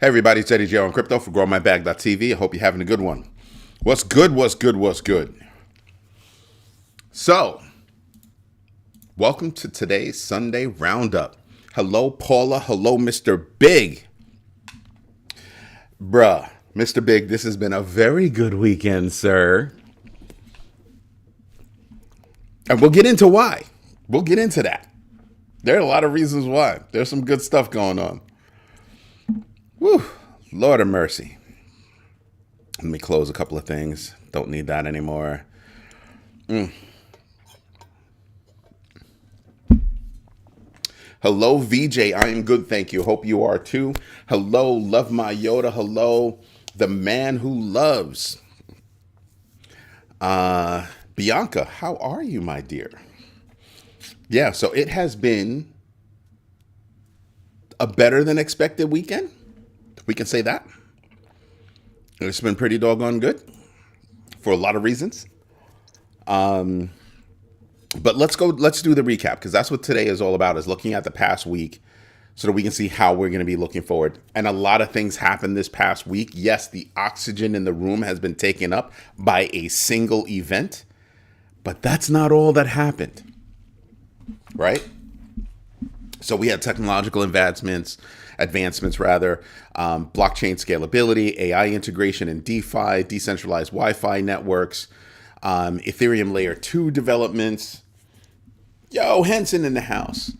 Hey everybody, it's Eddie J on Crypto for GrowMyBag.tv. I hope you're having a good one. What's good, what's good, what's good? So, welcome to today's Sunday Roundup. Hello, Paula. Hello, Mr. Big. Bruh, Mr. Big, this has been a very good weekend, sir. And we'll get into why. We'll get into that. There are a lot of reasons why. There's some good stuff going on. Whew, Lord of mercy. Let me close a couple of things. Don't need that anymore. Hello, VJ. I am good, thank you. Hope you are too. Hello, Love My Yoda. Hello, the man who loves. Bianca, how are you, my dear? Yeah, so it has been a better than expected weekend. We can say that. It's been pretty doggone good for a lot of reasons. But let's do the recap, because that's what today is all about, is looking at the past week so that we can see how we're going to be looking forward. And a lot of things happened this past week. Yes, the oxygen in the room has been taken up by a single event, but that's not all that happened, right? So we had technological advancements, blockchain scalability, AI integration in DeFi, decentralized Wi-Fi networks, Ethereum layer 2 developments. Yo, Henson in the house.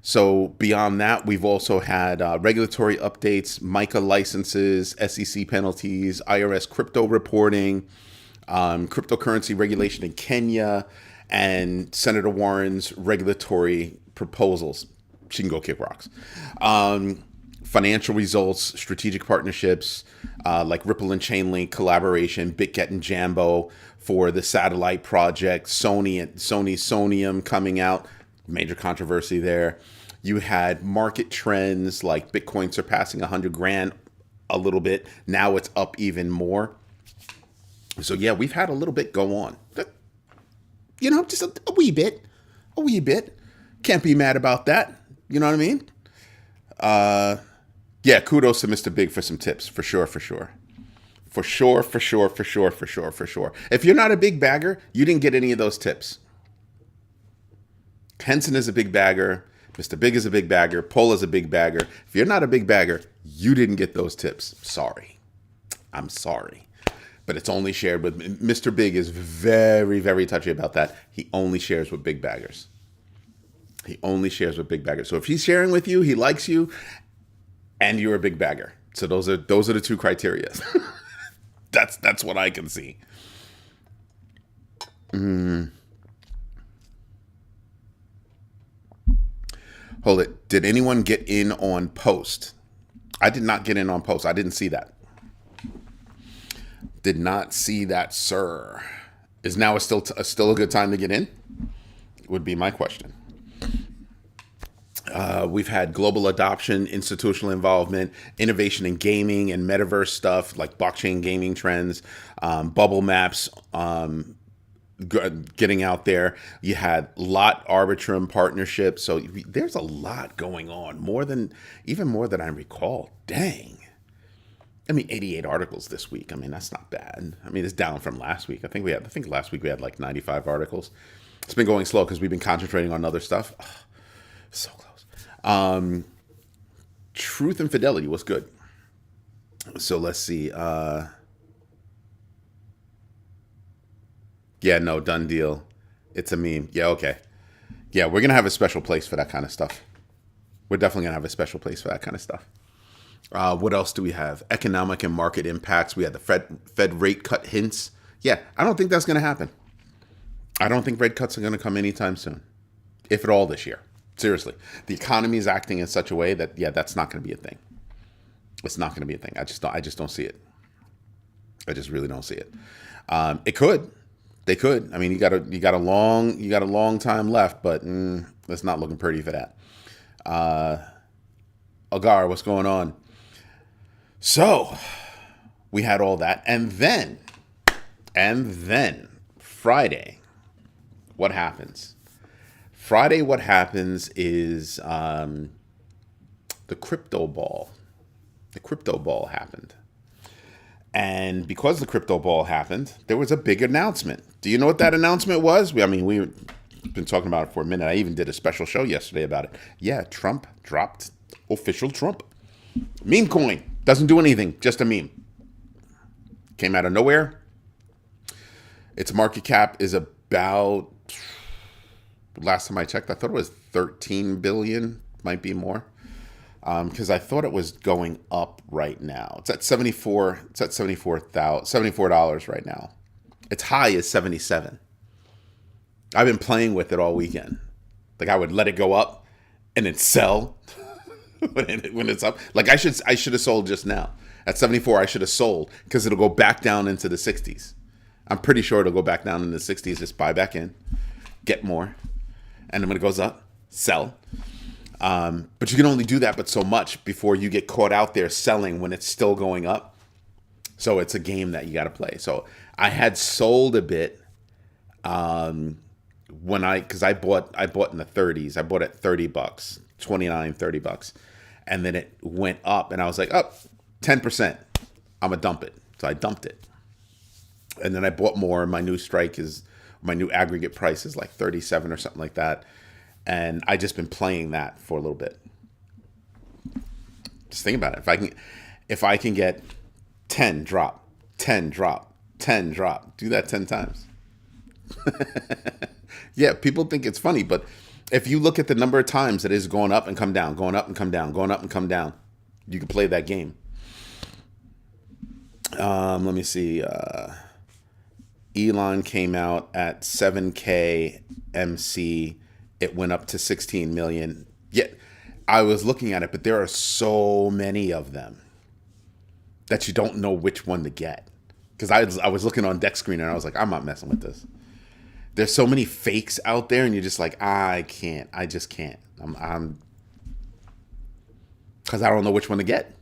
So beyond that, we've also had regulatory updates, MiCA licenses, SEC penalties, IRS crypto reporting, cryptocurrency regulation in Kenya, and Senator Warren's regulatory proposals. She can go kick rocks. Financial results, strategic partnerships like Ripple and Chainlink collaboration, BitGet and Jambo for the satellite project, Sony's Sonium coming out, major controversy there. You had market trends like Bitcoin surpassing 100 grand a little bit. Now it's up even more. So yeah, we've had a little bit go on. You know, just a wee bit. Can't be mad about that. You know what I mean? Yeah, kudos to Mr. Big for some tips, for sure. If you're not a big bagger, you didn't get any of those tips. Henson is a big bagger. Mr. Big is a big bagger. Paul is a big bagger. If you're not a big bagger, you didn't get those tips. Sorry. I'm sorry. But it's only shared with Mr. Big is very, very touchy about that. He only shares with big baggers. So if he's sharing with you, he likes you, and you're a big bagger. So those are the two criteria. That's what I can see. Hold it. Did anyone get in on Post? I did not get in on Post. I didn't see that. Did not see that, sir. Is now still a good time to get in? Would be my question. We've had global adoption, institutional involvement, innovation in gaming and metaverse stuff like blockchain gaming trends, bubble maps getting out there. You had lot Arbitrum partnerships. So there's a lot going on, even more than I recall. Dang. I mean, 88 articles this week. I mean, that's not bad. I mean, it's down from last week. I think last week we had like 95 articles. It's been going slow because we've been concentrating on other stuff. Oh, so close. Truth and Fidelity was good. So let's see. Yeah, no, done deal. It's a meme. Yeah, okay. Yeah, we're going to have a special place for that kind of stuff. We're definitely going to have a special place for that kind of stuff. What else do we have? Economic and market impacts. We had the Fed rate cut hints. Yeah, I don't think that's going to happen. I don't think rate cuts are going to come anytime soon, if at all this year. Seriously, the economy is acting in such a way that, yeah, that's not going to be a thing. It's not going to be a thing. I just don't see it. I just really don't see it. It could. They could. I mean, you got a long time left, but it's not looking pretty for that. Agar, what's going on? So we had all that, and then Friday, what happens? Friday, what happens is the crypto ball. the crypto ball happened. And because the crypto ball happened, there was a big announcement. Do you know what that announcement was? We've been talking about it for a minute. I even did a special show yesterday about it. Yeah, Trump dropped official Trump. Meme coin. Doesn't do anything, just a meme. Came out of nowhere. Its market cap is about, last time I checked, I thought it was 13 billion, might be more. Because I thought it was going up right now. It's at $74 right now. Its high is 77. I've been playing with it all weekend. Like I would let it go up and then sell when it's up. Like I should have sold just now. At 74, I should have sold because it'll go back down into the 60s. I'm pretty sure it'll go back down in the 60s. Just buy back in, get more, and then when it goes up, sell. But you can only do that but so much before you get caught out there selling when it's still going up. So it's a game that you got to play. So I had sold a bit because I bought in the 30s. I bought at $30, 29, $30, and then it went up, and I was like, up 10%. I'm gonna dump it. So I dumped it, and then I bought more. My new aggregate price is like 37 or something like that. And I just been playing that for a little bit. Just think about it. If I can get 10 drop, 10 drop, 10 drop, do that 10 times. Yeah, people think it's funny, but if you look at the number of times that it is going up and come down, going up and come down, going up and come down, you can play that game. Let me see. Elon came out at 7K MC. It went up to 16 million. Yet I was looking at it, but there are so many of them that you don't know which one to get. Because I was looking on deck screen and I was like, I'm not messing with this. There's so many fakes out there, and you're just like, I can't. I just can't. I'm because I don't know which one to get.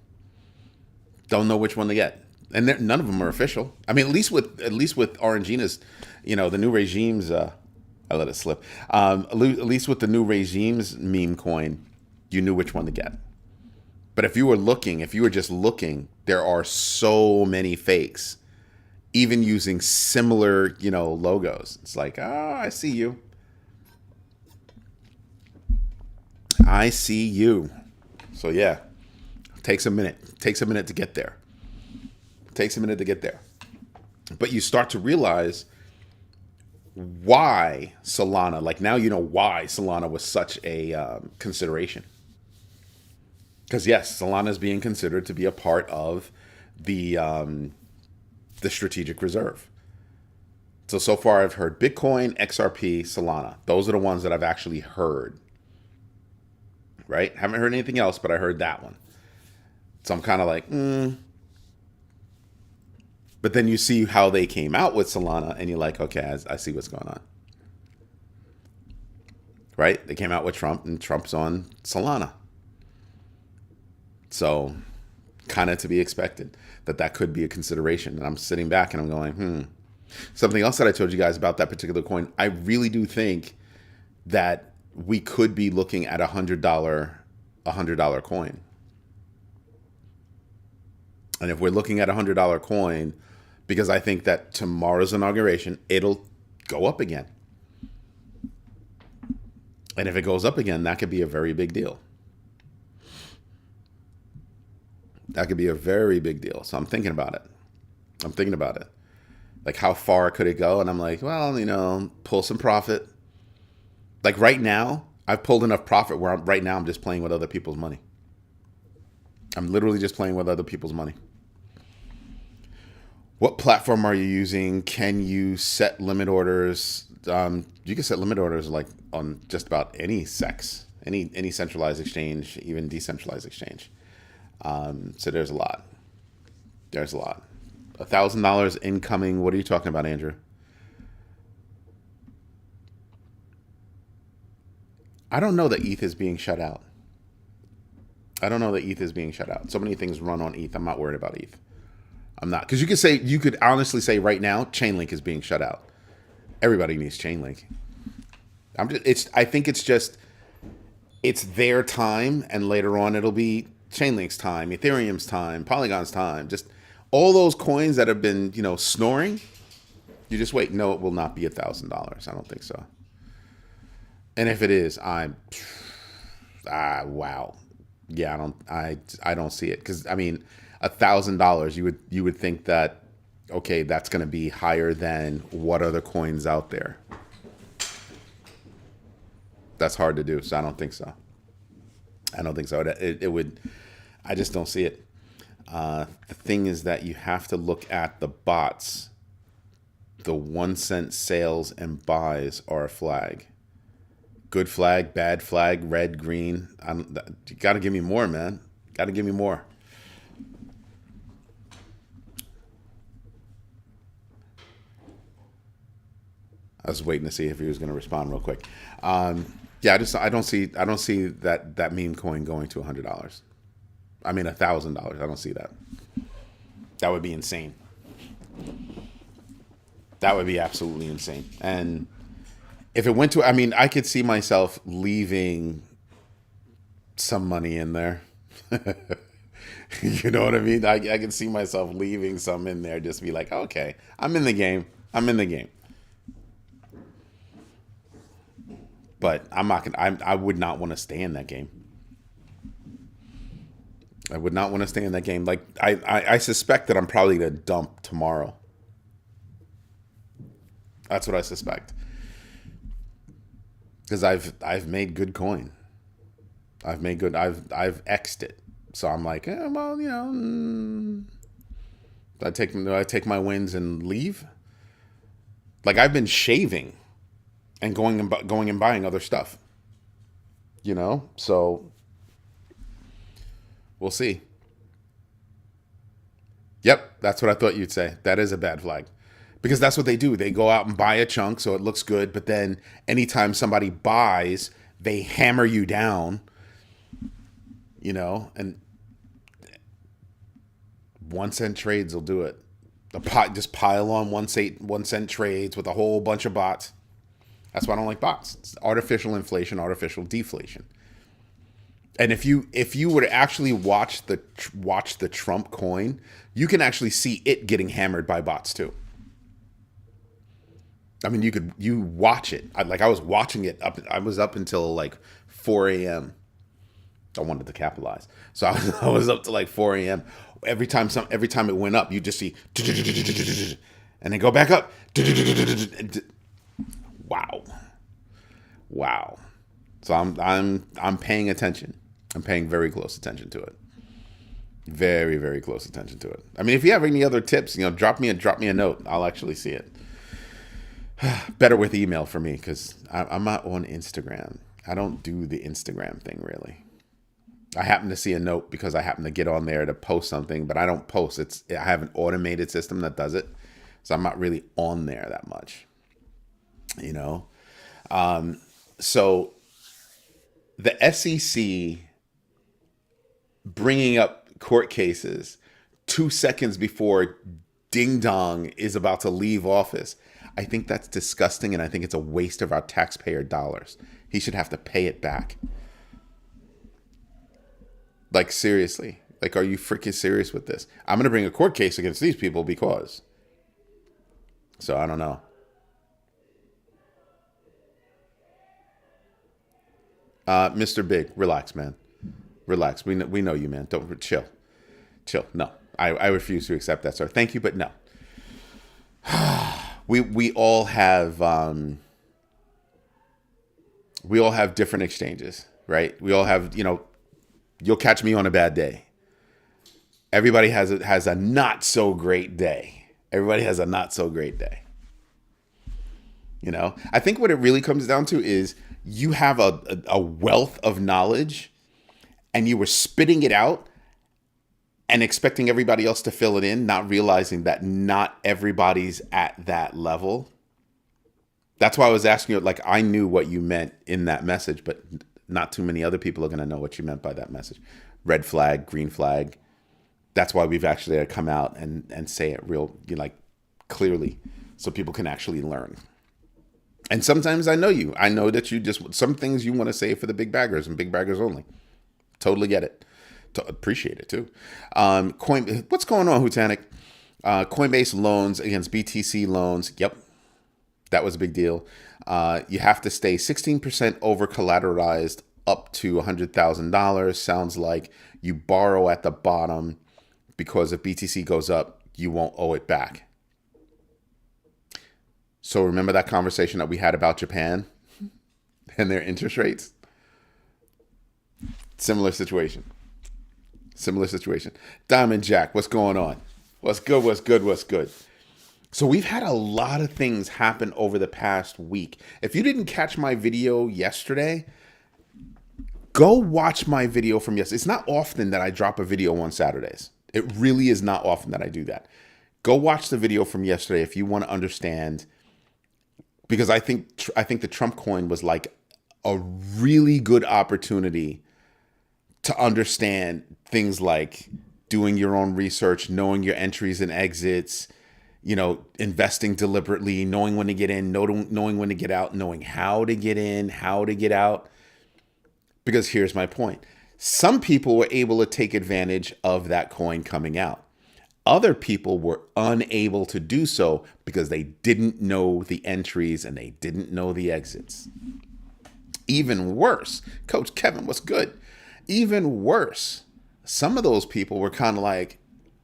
Don't know which one to get, and none of them are official. I mean, at least with Orangina's, the new regimes. I let it slip. At least with the new regimes meme coin, you knew which one to get. But if you were just looking, there are so many fakes. Even using similar, logos. It's like, oh, I see you. I see you. So yeah, takes a minute. Takes a minute to get there. But you start to realize why Solana, like now you know why Solana was such a consideration. Because yes, Solana is being considered to be a part of the strategic reserve. So far I've heard Bitcoin, XRP, Solana. Those are the ones that I've actually heard. Right? Haven't heard anything else, but I heard that one. So I'm kind of like, But then you see how they came out with Solana, and you're like, okay, I see what's going on. Right? They came out with Trump, and Trump's on Solana. So kind of to be expected that could be a consideration. And I'm sitting back and I'm going, Something else that I told you guys about that particular coin, I really do think that we could be looking at $100 coin. And if we're looking at $100 coin, because I think that tomorrow's inauguration, it'll go up again. And if it goes up again, that could be a very big deal. That could be a very big deal. So I'm thinking about it. Like, how far could it go? And I'm like, well, pull some profit. Like right now, I've pulled enough profit where I'm just playing with other people's money. I'm literally just playing with other people's money. What platform are you using? Can you set limit orders? You can set limit orders like on just about any SEX, any centralized exchange, even decentralized exchange. So there's a lot. $1,000 incoming. What are you talking about, Andrew? I don't know that ETH is being shut out. So many things run on ETH. I'm not worried about ETH. I'm not, because you could honestly say right now, Chainlink is being shut out. Everybody needs Chainlink. I think it's their time, and later on it'll be Chainlink's time, Ethereum's time, Polygon's time, just all those coins that have been, snoring. You just wait. No, it will not be $1,000. I don't think so. And if it is, wow. Yeah, I don't see it. Because I mean, $1,000, you would think that, okay, that's going to be higher than what other coins out there. That's hard to do. So I don't think so. I don't think so. It would. I just don't see it. The thing is that you have to look at the bots. The 1 cent sales and buys are a flag. Good flag, bad flag, red, green. You got to give me more, man. Got to give me more. I was waiting to see if he was going to respond real quick. Yeah, I don't see that meme coin going to $100. I mean $1,000. I don't see that. That would be insane. That would be absolutely insane. And if it went to, I mean, I could see myself leaving some money in there. You know what I mean? I can see myself leaving some in there, just be like, okay, I'm in the game. I'm in the game. But I'm not gonna. I would not want to stay in that game. I would not want to stay in that game. Like I suspect that I'm probably gonna dump tomorrow. That's what I suspect. Because I've made good coin. I've X'd it. So I'm like, well, do I take my wins and leave? Like I've been shaving and going and buying other stuff. So we'll see. Yep, that's what I thought you'd say. That is a bad flag. Because that's what they do. They go out and buy a chunk so it looks good, but then anytime somebody buys, they hammer you down, and 1 cent trades will do it. Just pile on 1 cent trades with a whole bunch of bots. That's why I don't like bots. It's artificial inflation, artificial deflation. And if you were to actually watch the Trump coin, you can actually see it getting hammered by bots too. I mean, you watch it. I was watching it up. I was up until like 4 a.m. I wanted to capitalize, so I was up to like 4 a.m. Every time it went up, you just see, and then go back up. Wow. So I'm paying attention. I'm paying very close attention to it. Very, very close attention to it. I mean, if you have any other tips, drop me a note. I'll actually see it. Better with email for me because I'm not on Instagram. I don't do the Instagram thing really. I happen to see a note because I happen to get on there to post something, but I don't post. I have an automated system that does it, so I'm not really on there that much. So the SEC bringing up court cases 2 seconds before Ding Dong is about to leave office. I think that's disgusting, and I think it's a waste of our taxpayer dollars. He should have to pay it back. Like, seriously. Like, are you freaking serious with this? I'm going to bring a court case against these people because. So, I don't know. Mr. Big, relax, man. Relax. We know you, man. Don't chill. No, I refuse to accept that, sir. Thank you, but no. We all have different exchanges, right? We all have, you'll catch me on a bad day. Everybody has a not so great day. Everybody has a not so great day. I think what it really comes down to is you have a wealth of knowledge and you were spitting it out and expecting everybody else to fill it in, not realizing that not everybody's at that level. That's why I was asking you, like, I knew what you meant in that message, but not too many other people are going to know what you meant by that message. Red flag, green flag. That's why we've actually come out and say it real, clearly so people can actually learn. And sometimes I know you. I know that you some things you want to say for the big baggers and big baggers only. Totally get it. To appreciate it too. What's going on, Hutanic? Coinbase loans against BTC loans. Yep, that was a big deal. You have to stay 16% over collateralized up to $100,000. Sounds like you borrow at the bottom because if BTC goes up, you won't owe it back. So remember that conversation that we had about Japan and their interest rates? Similar situation. Diamond Jack, what's going on? What's good? So we've had a lot of things happen over the past week. If you didn't catch my video yesterday, go watch my video from yesterday. It's not often that I drop a video on Saturdays. It really is not often that I do that. Go watch the video from yesterday if you want to understand, because I think the Trump coin was like a really good opportunity to understand things like doing your own research, knowing your entries and exits, investing deliberately, knowing when to get in, knowing when to get out, knowing how to get in, how to get out. Because here's my point. Some people were able to take advantage of that coin coming out. Other people were unable to do so because they didn't know the entries and they didn't know the exits. Even worse, Coach Kevin, what's good? Even worse, some of those people were kind of like,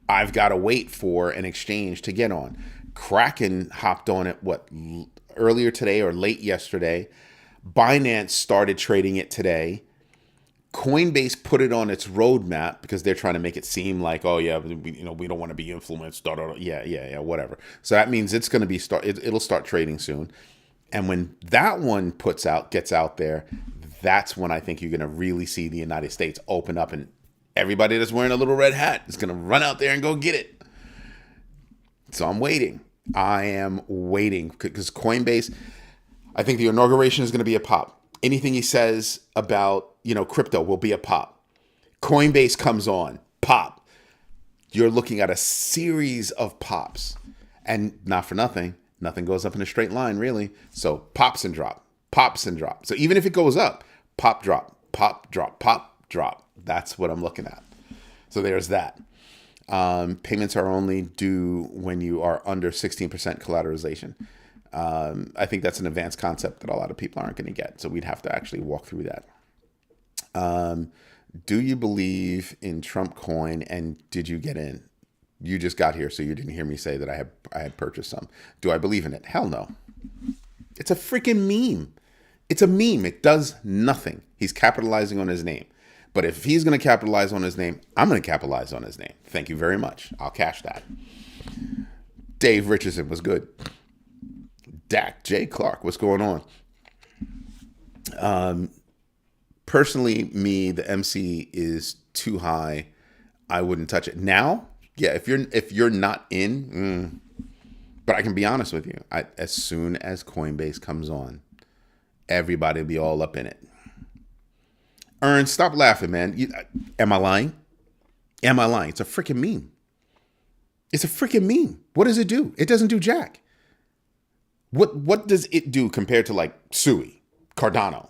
I've got to wait for an exchange to get on. Kraken hopped on it, earlier today or late yesterday. Binance started trading it today. Coinbase put it on its roadmap because they're trying to make it seem like, oh yeah, we don't want to be influenced. Yeah, whatever. So that means it's going to it'll start trading soon. And when that one gets out there, that's when I think you're going to really see the United States open up, and everybody that's wearing a little red hat is going to run out there and go get it. So I'm waiting. I am waiting because Coinbase, I think the inauguration is going to be a pop. Anything he says about, crypto will be a pop. Coinbase comes on, pop. You're looking at a series of pops, and not for nothing goes up in a straight line, really. So pops and drop. So even if it goes up, pop, drop, pop, drop, pop, drop. That's what I'm looking at. So there's that. Payments are only due when you are under 16% collateralization. I think that's an advanced concept that a lot of people aren't going to get. So we'd have to actually walk through that. Do you believe in Trump coin, and did you get in? You just got here, so you didn't hear me say that I had purchased some. Do I believe in it? Hell no. It's a freaking meme. It's a meme. It does nothing. He's capitalizing on his name. But if he's going to capitalize on his name, I'm going to capitalize on his name. Thank you very much. I'll cash that. Dave Richardson was good. Dak J. Clark, what's going on? Personally, the MC is too high. I wouldn't touch it. Now, yeah, if you're not in, but I can be honest with you. As soon as Coinbase comes on, everybody will be all up in it. Ern, stop laughing, man. Am I lying? It's a freaking meme. It's a freaking meme. What does it do? It doesn't do jack. What does it do compared to like Sui, Cardano,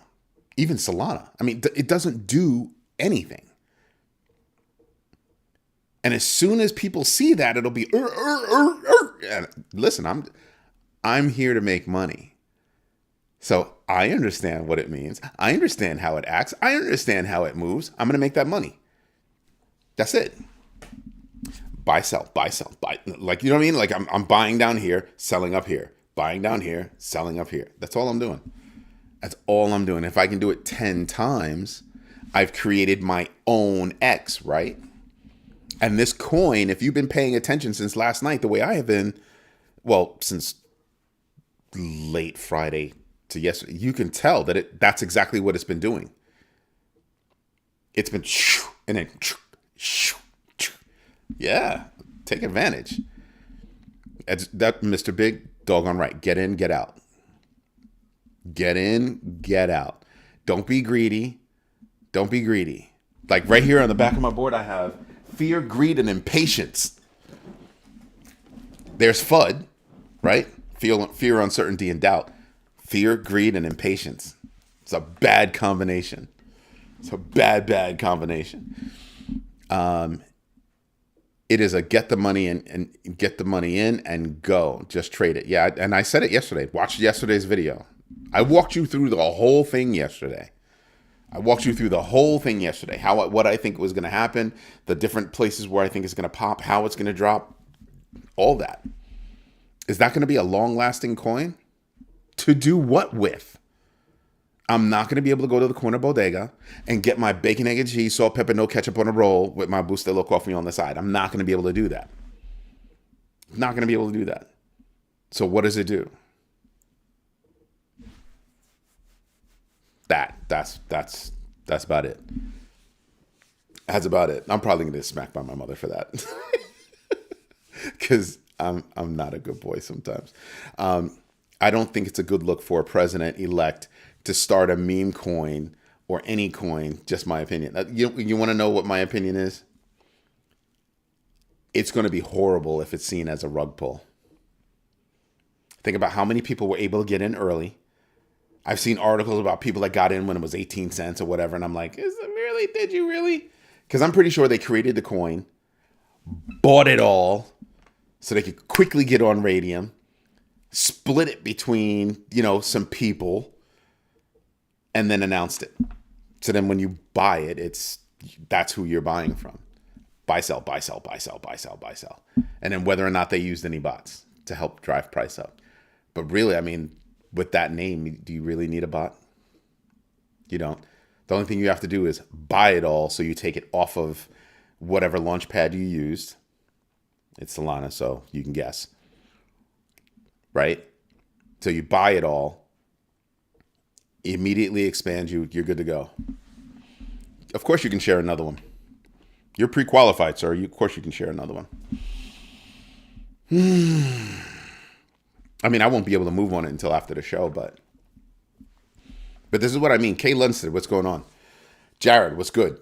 even Solana? I mean, it doesn't do anything. And as soon as people see that, it'll be And listen, I'm here to make money. So I understand what it means. I understand how it acts. I understand how it moves. I'm going to make that money. That's it. Buy, sell, buy, sell, buy. Like, you know what I mean? Like I'm buying down here, selling up here, buying down here, selling up here. That's all I'm doing. That's all I'm doing. If I can do it 10 times, I've created my own X, right? And this coin, if you've been paying attention since last night, the way I have been, well, since late Friday to yesterday, you can tell that that's exactly what it's been doing. It's been and then yeah, take advantage. That Mr. Big, doggone right. Get in, get out. Get in, get out. Don't be greedy. Don't be greedy. Like right here on the back of my board, I have fear, greed, and impatience. There's FUD, right? Fear, uncertainty, and doubt. Fear, greed, and impatience. It's a bad combination. It's a bad combination. It is a get the money in and get the money in and go. Just trade it. Yeah, and I said it yesterday. Watch yesterday's video. I walked you through the whole thing yesterday. What I think was going to happen, the different places where I think it's going to pop, how it's going to drop, all that. Is that going to be a long-lasting coin? To do what with? I'm not going to be able to go to the corner bodega and get my bacon, egg, and cheese, salt, pepper, no ketchup on a roll with my Bustelo coffee on the side. I'm not going to be able to do that. Not going to be able to do that. So what does it do? That's about it. That's about it. I'm probably going to get smacked by my mother for that. Because I'm not a good boy sometimes. I don't think it's a good look for a president-elect to start a meme coin or any coin, just my opinion. You want to know what my opinion is? It's going to be horrible if it's seen as a rug pull. Think about how many people were able to get in early. I've seen articles about people that got in when it was 18 cents or whatever, and I'm like, is it really? Did you really? Because I'm pretty sure they created the coin, bought it all, so they could quickly get on Radium, split it between, some people, and then announced it. So then when you buy it, that's who you're buying from. Buy, sell, buy, sell, buy, sell, buy, sell, buy, sell. And then whether or not they used any bots to help drive price up. But really, I mean, with that name, do you really need a bot? You don't. The only thing you have to do is buy it all so you take it off of whatever launch pad you used. It's Solana, so you can guess. Right? So you buy it all, immediately expand you're good to go. Of course you can share another one. You're pre-qualified, sir. Of course you can share another one. I mean, I won't be able to move on it until after the show, but this is what I mean. Kay Lunsted, what's going on? Jared, what's good?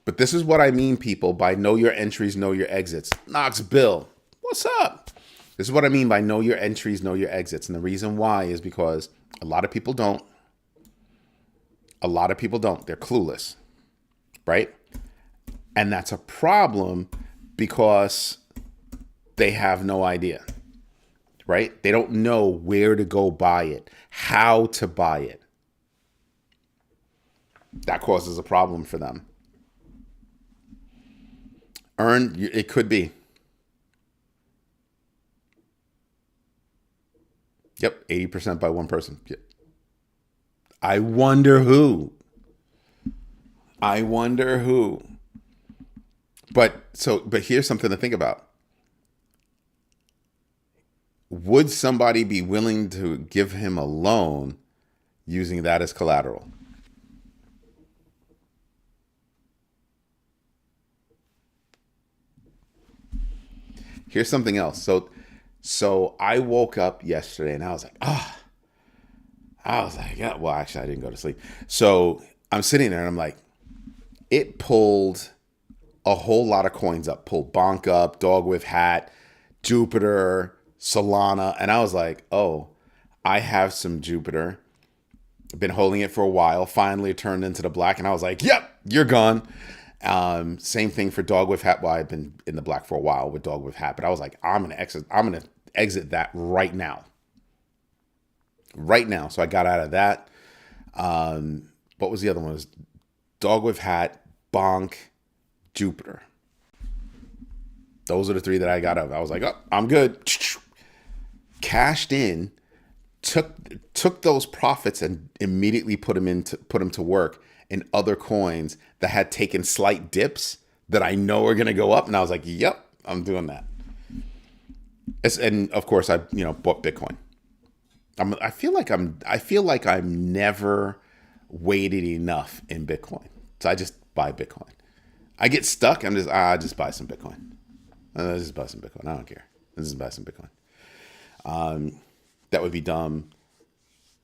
But this is what I mean, people, by know your entries, know your exits. Knox Bill, what's up? This is what I mean by know your entries, know your exits. And the reason why is because a lot of people don't. They're clueless, right? And that's a problem because they have no idea, right? They don't know where to go buy it, how to buy it. That causes a problem for them. It could be. Yep, 80% by one person. Yep. I wonder who. But here's something to think about. Would somebody be willing to give him a loan using that as collateral? Here's something else. So I woke up yesterday and I was like, yeah, well, actually I didn't go to sleep. So I'm sitting there and I'm like, it pulled a whole lot of coins up. Pulled Bonk up, Dog with Hat, Jupiter, Solana. And I was like, oh, I have some Jupiter. I've been holding it for a while. Finally it turned into the black. And I was like, yep, you're gone. Same thing for Dog with Hat. Well, I've been in the black for a while with Dog with Hat, but I was like, I'm gonna exit that right now. So I got out of that. What was the other one? It was Dog with Hat, Bonk, Jupiter. Those are the three that I got out of. I was like, oh, I'm good. Cashed in, took those profits and immediately put them to work in other coins that had taken slight dips that I know are going to go up. And I was like, yep, I'm doing that. And of course I, bought Bitcoin. I feel like I'm never weighted enough in Bitcoin. So I just buy Bitcoin. I get stuck. I'm just buy some Bitcoin. I just buy some Bitcoin. I don't care. Let's just buy some Bitcoin. That would be dumb,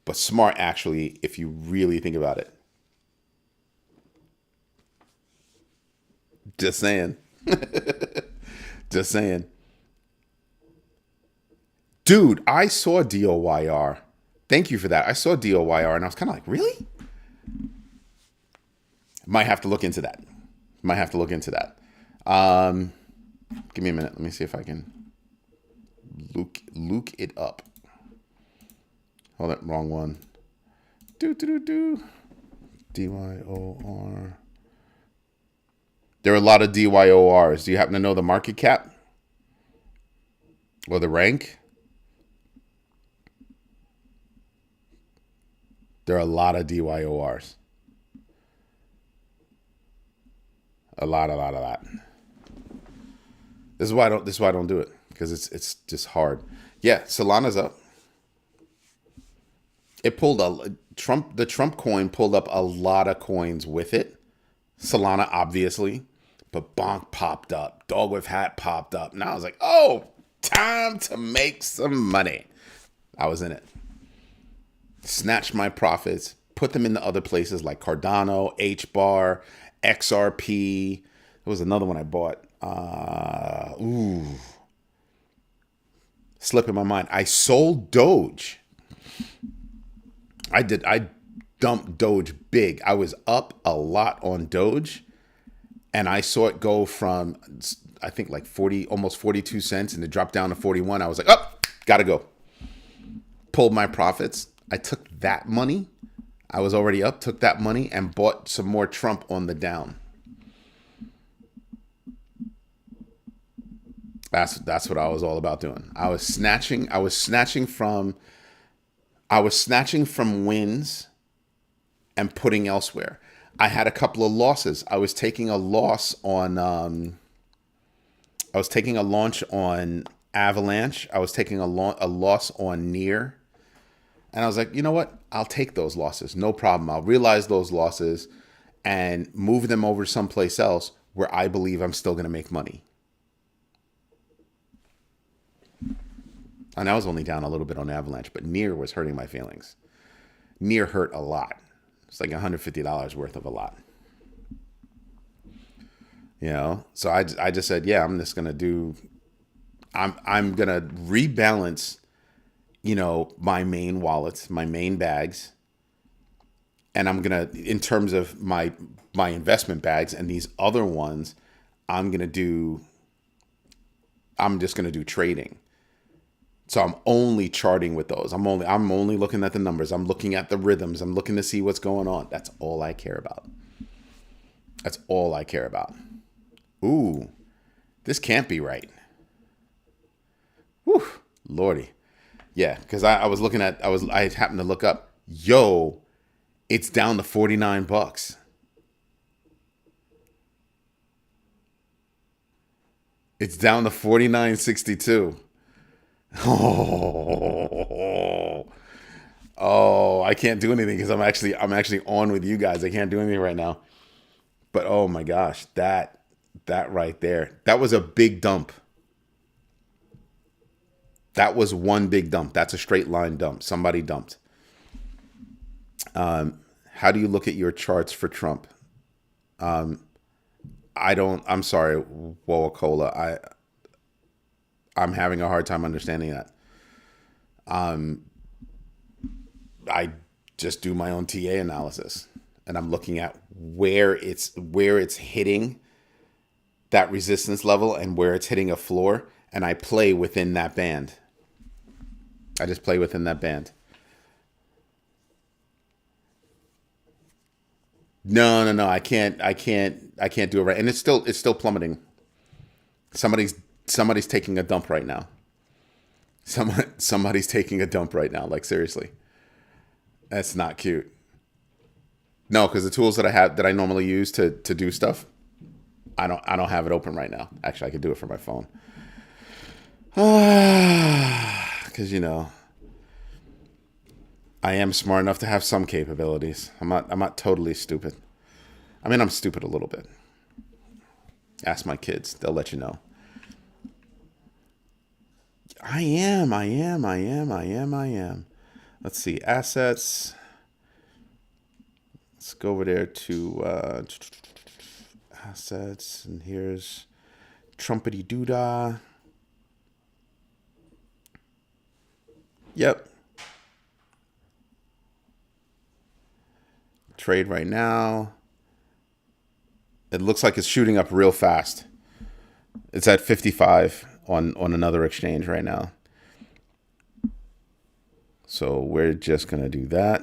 but smart actually, if you really think about it. Just saying. Just saying. Dude, I saw DOYR. Thank you for that. I saw DOYR and I was kind of like, really? Might have to look into that. Um, Give me a minute. Let me see if I can Luke it up. Hold it, wrong one. Do. DYOR. There are a lot of DYORs. Do you happen to know the market cap? Or the rank? There are a lot of DYORs. A lot. This is why I don't do it. Because it's just hard. Yeah, Solana's up. It pulled the Trump coin pulled up a lot of coins with it. Solana, obviously. But Bonk popped up. Dog with Hat popped up. And I was like, oh, time to make some money. I was in it. Snatched my profits. Put them into other places like Cardano, HBAR, XRP. There was another one I bought. Slip in my mind. I sold Doge. I dumped Doge big. I was up a lot on Doge, and I saw it go from, I think, like 40, almost 42 cents, and it dropped down to 41. I was like, oh, gotta go. Pulled my profits. I took that money. I was already up, took that money, and bought some more Trump on the down. That's what I was all about doing. I was snatching from wins and putting elsewhere. I had a couple of losses. I was taking a loss on I was taking a launch on Avalanche. I was taking a loss on Near. And I was like, you know what? I'll take those losses. No problem. I'll realize those losses and move them over someplace else where I believe I'm still going to make money. And I was only down a little bit on Avalanche, but Near was hurting my feelings. Near hurt a lot. It's like $150 worth of a lot. You know, so I just said, yeah, I'm just gonna I'm gonna rebalance, you know, my main wallets, my main bags, and I'm gonna, in terms of my investment bags and these other ones, I'm just gonna do trading. So I'm only charting with those. I'm only looking at the numbers. I'm looking at the rhythms. I'm looking to see what's going on. That's all I care about. That's all I care about. Ooh, this can't be right. Whew, Lordy. Yeah, because I happened to look up. Yo, it's down to $49. It's down to $49.62. Oh, I can't do anything because I'm actually on with you guys. I can't do anything right now. But oh my gosh, that right there, that was a big dump. That was one big dump. That's a straight line dump. Somebody dumped. How do you look at your charts for Trump? I'm sorry, Wawacola. I'm having a hard time understanding that. I just do my own TA analysis, and I'm looking at where it's hitting that resistance level and where it's hitting a floor, and I play within that band. I just play within that band. No, I can't do it right, and it's still plummeting. Somebody's taking a dump right now. Somebody's taking a dump right now. Like, seriously, that's not cute. No, because the tools that I normally use to do stuff, I don't have it open right now. Actually, I could do it from my phone. Because you know, I am smart enough to have some capabilities. I'm not totally stupid. I mean, I'm stupid a little bit. Ask my kids; they'll let you know. I am. Let's see, assets. Let's go over there to assets, and here's Trumpety Doodah. Yep. Trade right now. It looks like it's shooting up real fast. It's at 55 on another exchange right now. So we're just going to do that.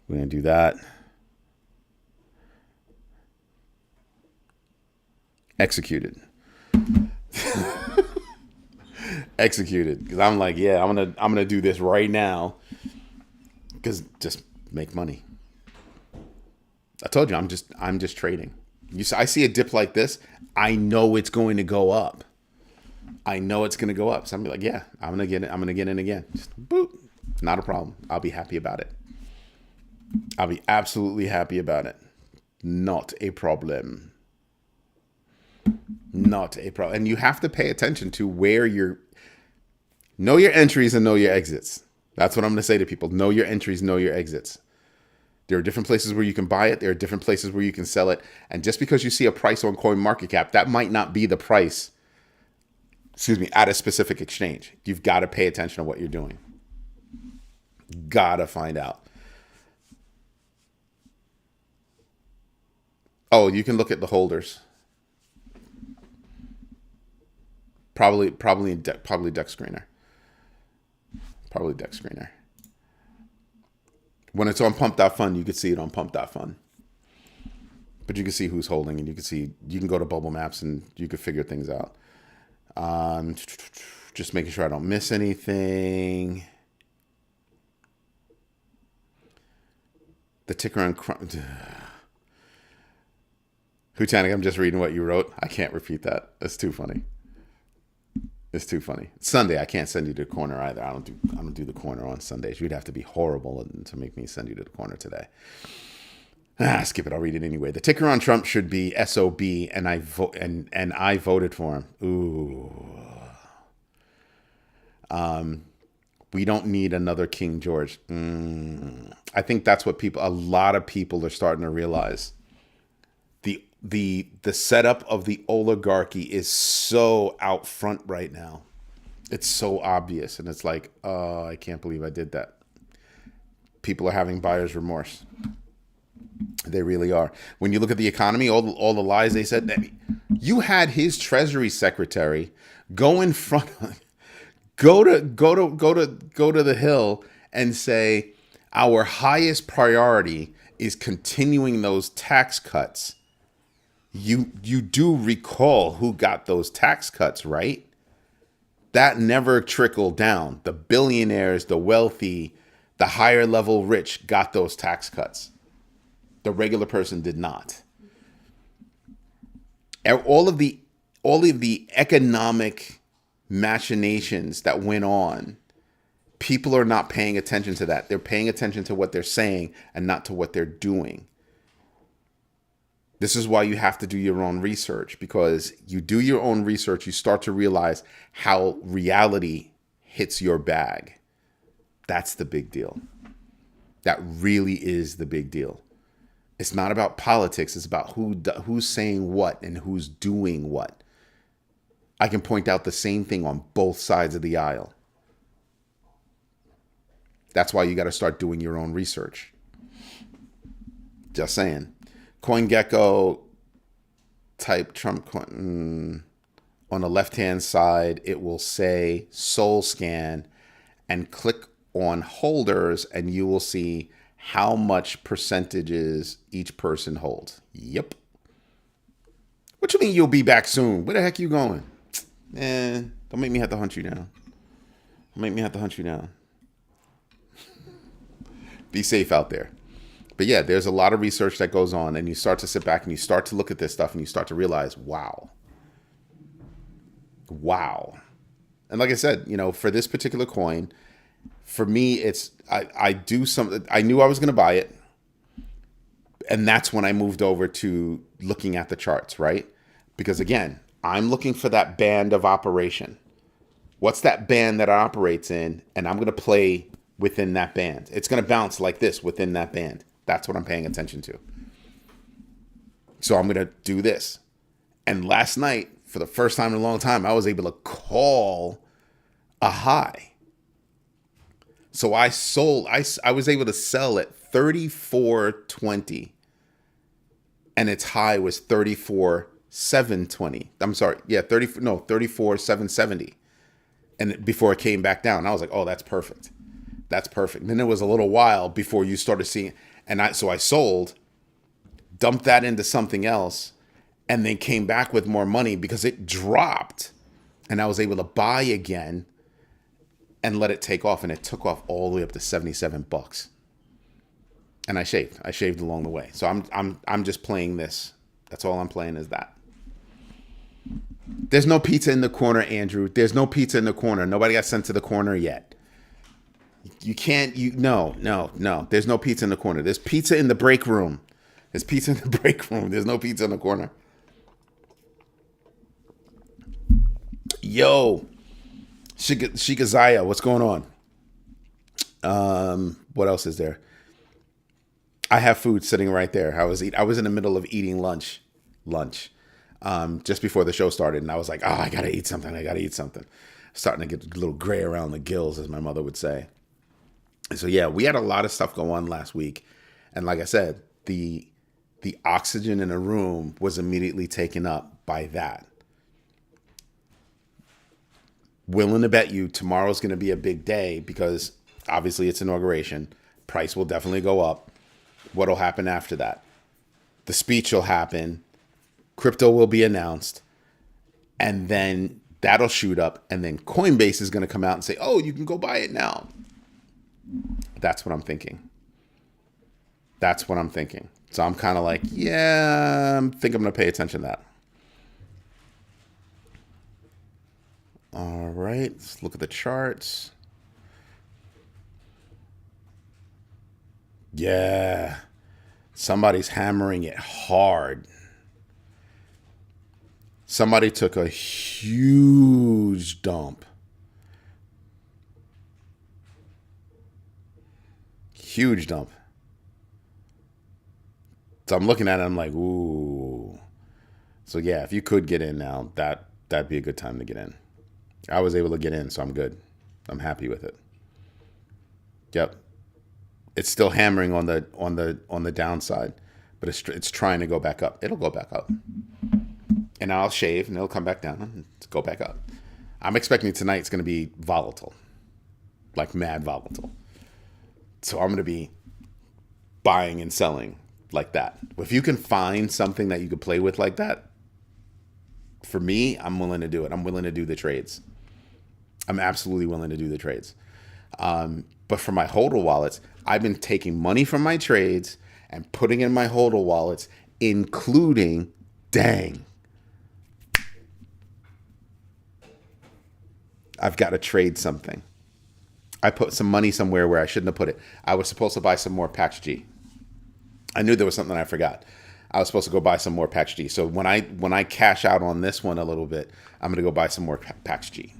We're going to do that. Executed. Executed. Because I'm like, yeah, I'm gonna do this right now. Because just make money. I told you, I'm just trading. I see a dip like this, I know it's going to go up. I know it's going to go up. So I'm like, yeah, I'm gonna get it. I'm gonna get in again. Just boop. Not a problem. I'll be happy about it. I'll be absolutely happy about it. Not a problem. Not a problem. And you have to pay attention to where know your entries and know your exits. That's what I'm going to say to people. Know your entries, know your exits. There are different places where you can buy it. There are different places where you can sell it. And just because you see a price on CoinMarketCap, that might not be the price, at a specific exchange. You've got to pay attention to what you're doing. Gotta find out. Oh, you can look at the holders. Probably deck screener. Probably deck screener. When it's on pump.fun, you can see it on pump.fun. But you can see who's holding, and you can go to bubble maps and you can figure things out. Just making sure I don't miss anything. The ticker on Hutanik, I'm just reading what you wrote. I can't repeat that. That's too funny. It's too funny. Sunday, I can't send you to the corner either. I don't do the corner on Sundays. You'd have to be horrible to make me send you to the corner today. Skip it. I'll read it anyway. The ticker on Trump should be SOB, and I voted for him. Ooh. We don't need another King George. I think that's what a lot of people are starting to realize. The setup of the oligarchy is so out front right now. It's so obvious. And it's like, oh, I can't believe I did that. People are having buyer's remorse. They really are. When you look at the economy, all the lies they said, you had his Treasury Secretary go in front of, go to the Hill and say, our highest priority is continuing those tax cuts. You do recall who got those tax cuts, right? That never trickled down. The billionaires, the wealthy, the higher level rich got those tax cuts. The regular person did not. All of the economic machinations that went on, people are not paying attention to that. They're paying attention to what they're saying and not to what they're doing. This is why you have to do your own research, because you do your own research, you start to realize how reality hits your bag. That's the big deal. That really is the big deal. It's not about politics. It's about who's saying what and who's doing what. I can point out the same thing on both sides of the aisle. That's why you got to start doing your own research. Just saying. CoinGecko, type Trump coin. On the left-hand side, it will say Soul Scan, and click on holders, and you will see how much percentages each person holds. Yep. What you mean you'll be back soon? Where the heck you going? Don't make me have to hunt you down. Don't make me have to hunt you down. Be safe out there. But yeah, there's a lot of research that goes on, and you start to sit back and you start to look at this stuff and you start to realize, wow. And like I said, for this particular coin, for me, I knew I was going to buy it. And that's when I moved over to looking at the charts, right? Because again, I'm looking for that band of operation. What's that band that it operates in? And I'm going to play within that band. It's going to bounce like this within that band. That's what I'm paying attention to. So I'm going to do this. And last night, for the first time in a long time, I was able to call a high. So I sold, I was able to sell at 34.20. And its high was 34.60. 720. I'm sorry. Yeah, 34 770. And before it came back down, I was like, "Oh, that's perfect. That's perfect." And then it was a little while before you started seeing, and I sold, dumped that into something else, and then came back with more money because it dropped, and I was able to buy again and let it take off, and it took off all the way up to $77. And I shaved along the way. So I'm just playing this. That's all I'm playing is that. There's no pizza in the corner, Andrew. There's no pizza in the corner. Nobody got sent to the corner yet. You can't, no. There's no pizza in the corner. There's pizza in the break room. There's pizza in the break room. There's no pizza in the corner. Yo, Shikazaya, what's going on? What else is there? I have food sitting right there. I was in the middle of eating lunch, just before the show started, and I was like, I gotta eat something. Starting to get a little gray around the gills, as my mother would say. So yeah, we had a lot of stuff go on last week, and like I said, the oxygen in a room was immediately taken up by that. Willing to bet you tomorrow's going to be a big day because obviously it's inauguration. Price will definitely go up. What'll happen after that? The speech will happen. Crypto will be announced. And then that'll shoot up. And then Coinbase is going to come out and say, oh, you can go buy it now. That's what I'm thinking. So I'm kind of like, yeah, I think I'm going to pay attention to that. All right, let's look at the charts. Yeah, somebody's hammering it hard. Somebody took a huge dump. So I'm looking at it, I'm like, ooh. So yeah, if you could get in now, that'd be a good time to get in. I was able to get in, so I'm good. I'm happy with it. Yep. It's still hammering on the downside, but it's trying to go back up. It'll go back up. And I'll shave and it'll come back down and go back up. I'm expecting tonight's going to be volatile. Like mad volatile. So I'm going to be buying and selling like that. If you can find something that you could play with like that, for me, I'm willing to do it. I'm willing to do the trades. I'm absolutely willing to do the trades. But for my HODL wallets, I've been taking money from my trades and putting in my HODL wallets, including, I've got to trade something. I put some money somewhere where I shouldn't have put it. I was supposed to buy some more PAX G. I knew there was something I forgot. I was supposed to go buy some more PAX G. So when I cash out on this one a little bit, I'm going to go buy some more PAX G.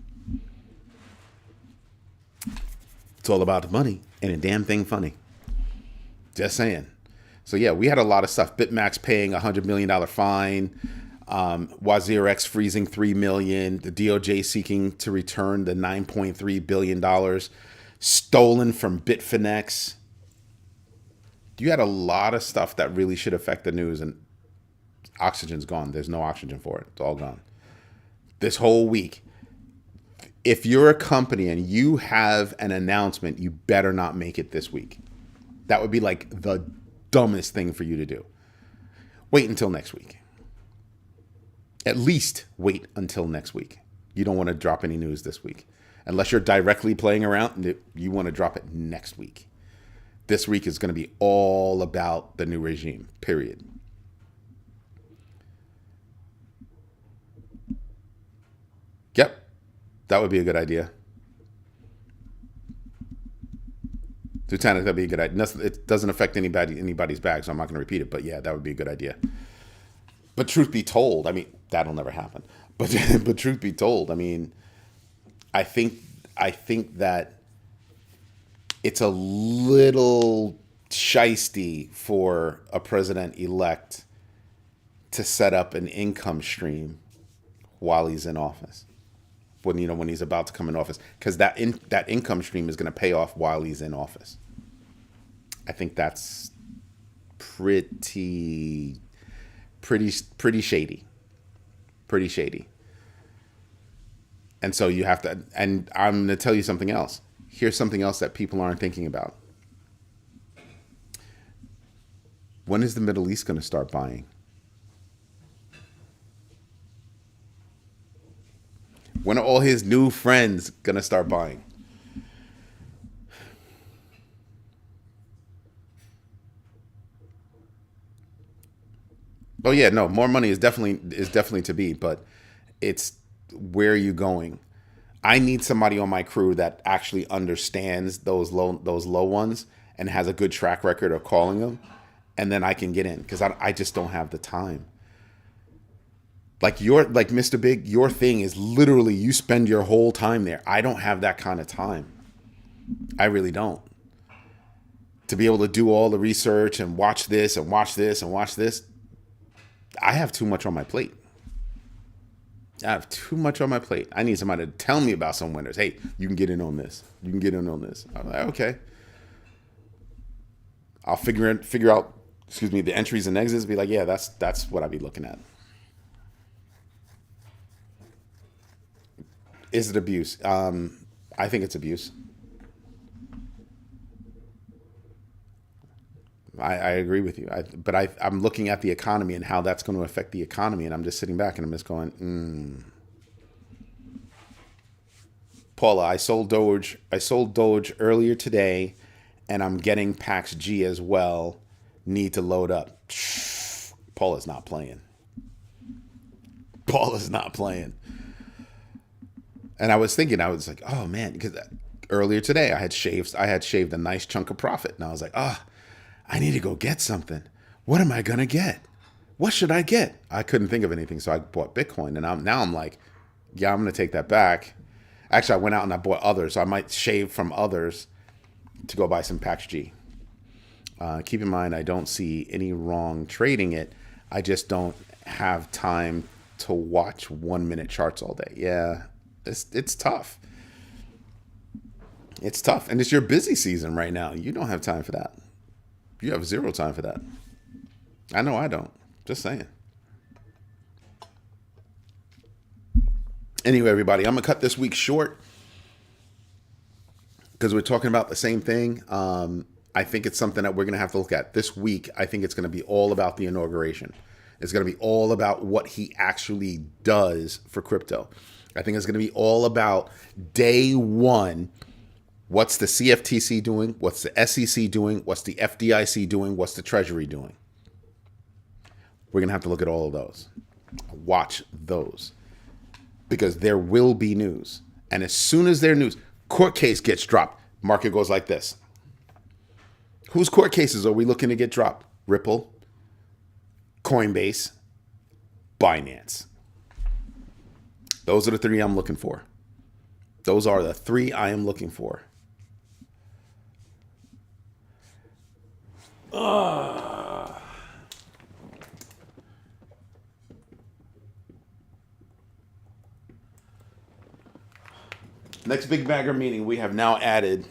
It's all about the money and a damn thing funny. Just saying. So yeah, we had a lot of stuff. BitMax paying $100 million fine. WazirX freezing $3 million. The DOJ seeking to return the $9.3 billion stolen from Bitfinex. You had a lot of stuff that really should affect the news, and oxygen's gone. There's no oxygen for it. It's all gone. This whole week, if you're a company and you have an announcement, you better not make it this week. That would be like the dumbest thing for you to do. Wait until next week. At least wait until next week. You don't want to drop any news this week. Unless you're directly playing around, you want to drop it next week. This week is going to be all about the new regime, period. Yep, that would be a good idea. Lieutenant, that'd be a good idea. It doesn't affect anybody's bag, so I'm not going to repeat it. But yeah, that would be a good idea. But truth be told, I mean, that'll never happen. But but truth be told, I mean, I think that it's a little shisty for a president-elect to set up an income stream while he's in office. When he's about to come in office, because that income stream is going to pay off while he's in office. I think that's pretty shady. pretty shady. And so you have to, and I'm going to tell you something else. Here's something else that people aren't thinking about. When is the Middle East going to start buying? When are all his new friends going to start buying? Oh yeah, no, more money is definitely to be, but it's where are you going? I need somebody on my crew that actually understands those low ones and has a good track record of calling them, and then I can get in because I just don't have the time. Like Mr. Big, your thing is literally you spend your whole time there. I don't have that kind of time. I really don't. To be able to do all the research and watch this and watch this and watch this, I have too much on my plate. I have too much on my plate. I need somebody to tell me about some winners. Hey, you can get in on this. You can get in on this. I'm like, okay. I'll figure out, the entries and exits. Be like, yeah, that's what I'd be looking at. Is it abuse? I think it's abuse. I agree with you. But I'm looking at the economy and how that's going to affect the economy, and I'm just sitting back and I'm just going, Paula, I sold Doge. Earlier today, and I'm getting Pax G as well. Need to load up. Paula's not playing. And I was like, oh man, because earlier today I had shaved a nice chunk of profit, and I was like, I need to go get something. What am I gonna get? What should I get? I couldn't think of anything, so I bought Bitcoin, and I'm like, yeah, I'm gonna take that back. Actually, I went out and I bought others, so I might shave from others to go buy some Pax G. Keep in mind, I don't see any wrong trading it. I just don't have time to watch 1 minute charts all day. Yeah, it's tough. It's tough, and it's your busy season right now. You don't have time for that. You have zero time for that. I know I don't. Just saying. Anyway, everybody, I'm going to cut this week short because we're talking about the same thing. I think it's something that we're going to have to look at this week. I think it's going to be all about the inauguration. It's going to be all about what he actually does for crypto. I think it's going to be all about day one. What's the CFTC doing? What's the SEC doing? What's the FDIC doing? What's the Treasury doing? We're going to have to look at all of those. Watch those. Because there will be news. And as soon as their news, court case gets dropped, market goes like this. Whose court cases are we looking to get dropped? Ripple, Coinbase, Binance. Those are the three I'm looking for. Those are the three I am looking for. Next big bagger meeting, we have now added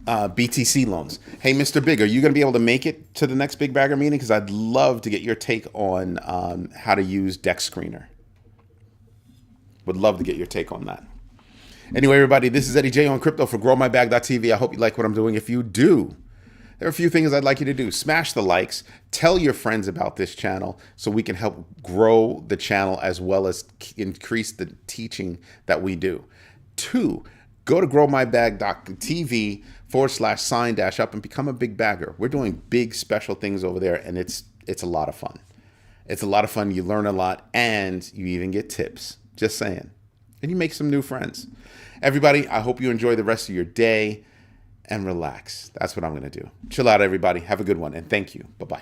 BTC loans. Hey, Mr. Big, are you going to be able to make it to the next big bagger meeting? Because I'd love to get your take on how to use Dex Screener. Would love to get your take on that. Anyway, everybody, this is Eddie J on crypto for growmybag.tv. I hope you like what I'm doing. If you do, there are a few things I'd like you to do. Smash the likes. Tell your friends about this channel so we can help grow the channel as well as increase the teaching that we do. 2, go to growmybag.tv/sign-up and become a big bagger. We're doing big special things over there, and it's a lot of fun. It's a lot of fun. You learn a lot, and you even get tips. Just saying. And you make some new friends. Everybody, I hope you enjoy the rest of your day and relax. That's what I'm going to do. Chill out, everybody. Have a good one, and thank you. Bye-bye.